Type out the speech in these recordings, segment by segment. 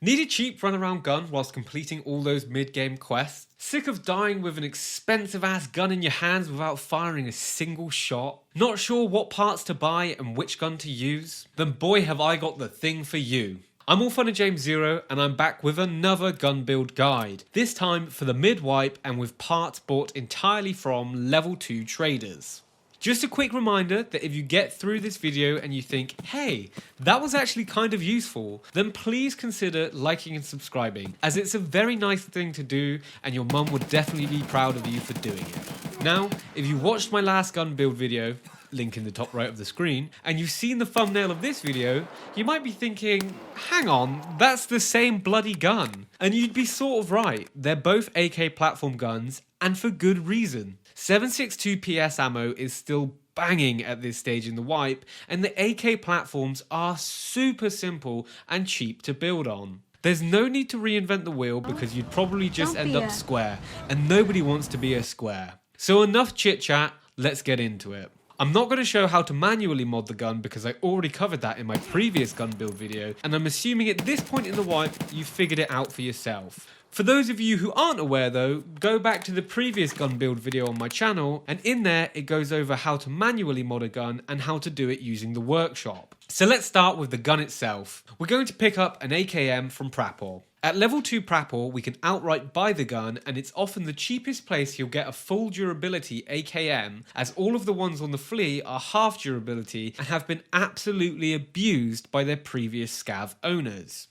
Need a cheap runaround gun whilst completing all those mid-game quests? Sick of dying with an expensive ass gun in your hands without firing a single shot? Not sure what parts to buy and which gun to use? Then boy have I got the thing for you. I'm AllFunAndJames0 and I'm back with another gun build guide. This time for the mid-wipe and with parts bought entirely from level 2 traders. Just a quick reminder that if you get through this video and you think, hey, that was actually kind of useful, then please consider liking and subscribing, as it's a very nice thing to do and your mum would definitely be proud of you for doing it. Now, if you watched my last gun build video, link in the top right of the screen, and you've seen the thumbnail of this video, you might be thinking, hang on, that's the same bloody gun. And you'd be sort of right, they're both AK platform guns, and for good reason. 7.62 PS ammo is still banging at this stage in the wipe, and the AK platforms are super simple and cheap to build on. There's no need to reinvent the wheel because you'd probably just end up square, and nobody wants to be a square. So enough chit chat, let's get into it. I'm not going to show how to manually mod the gun because I already covered that in my previous gun build video, and I'm assuming at this point in the wipe you've figured it out for yourself. For those of you who aren't aware though, go back to the previous gun build video on my channel, and in there it goes over how to manually mod a gun and how to do it using the workshop. So let's start with the gun itself. We're going to pick up an AKM from Prapor. At level 2 Prapor, we can outright buy the gun, and it's often the cheapest place you'll get a full durability AKM, as all of the ones on the flea are half durability and have been absolutely abused by their previous scav owners.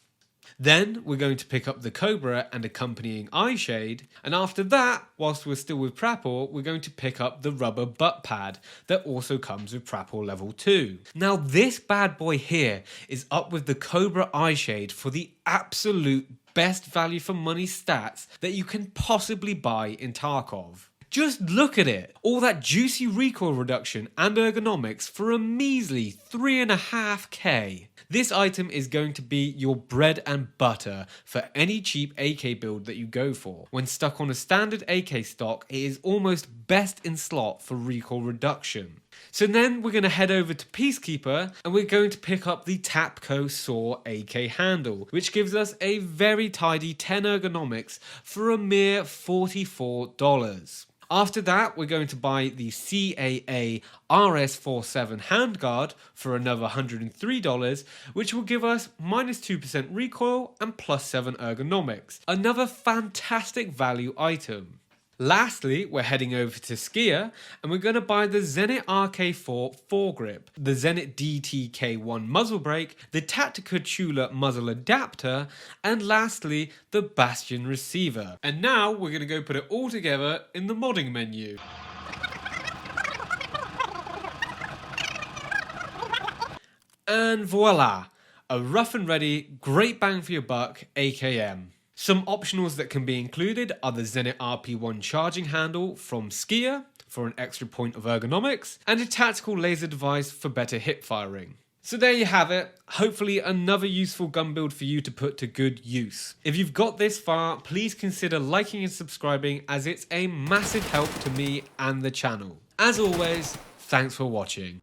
Then we're going to pick up the Cobra and accompanying eye shade, and after that, whilst we're still with Prapor, we're going to pick up the rubber butt pad that also comes with Prapor level 2. Now this bad boy here is up with the Cobra eye shade for the absolute best value for money stats that you can possibly buy in Tarkov. Just look at it, all that juicy recoil reduction and ergonomics for a measly 3.5k. This item is going to be your bread and butter for any cheap AK build that you go for. When stuck on a standard AK stock, it is almost best in slot for recoil reduction. So then we're going to head over to Peacekeeper and we're going to pick up the Tapco Saw AK handle, which gives us a very tidy 10 ergonomics for a mere $44. After that, we're going to buy the CAA RS47 handguard for another $103, which will give us minus 2% recoil and plus 7 ergonomics. Another fantastic value item. Lastly, we're heading over to Skier and we're going to buy the Zenit RK4 foregrip, the Zenit DTK1 muzzle brake, the Tactica Chula muzzle adapter, and lastly, the Bastion receiver. And now we're going to go put it all together in the modding menu. And voila, a rough and ready, great bang for your buck AKM. Some optionals that can be included are the Zenit RP1 charging handle from Skier for an extra point of ergonomics, and a tactical laser device for better hip firing. So there you have it, hopefully another useful gun build for you to put to good use. If you've got this far, please consider liking and subscribing, as it's a massive help to me and the channel. As always, thanks for watching.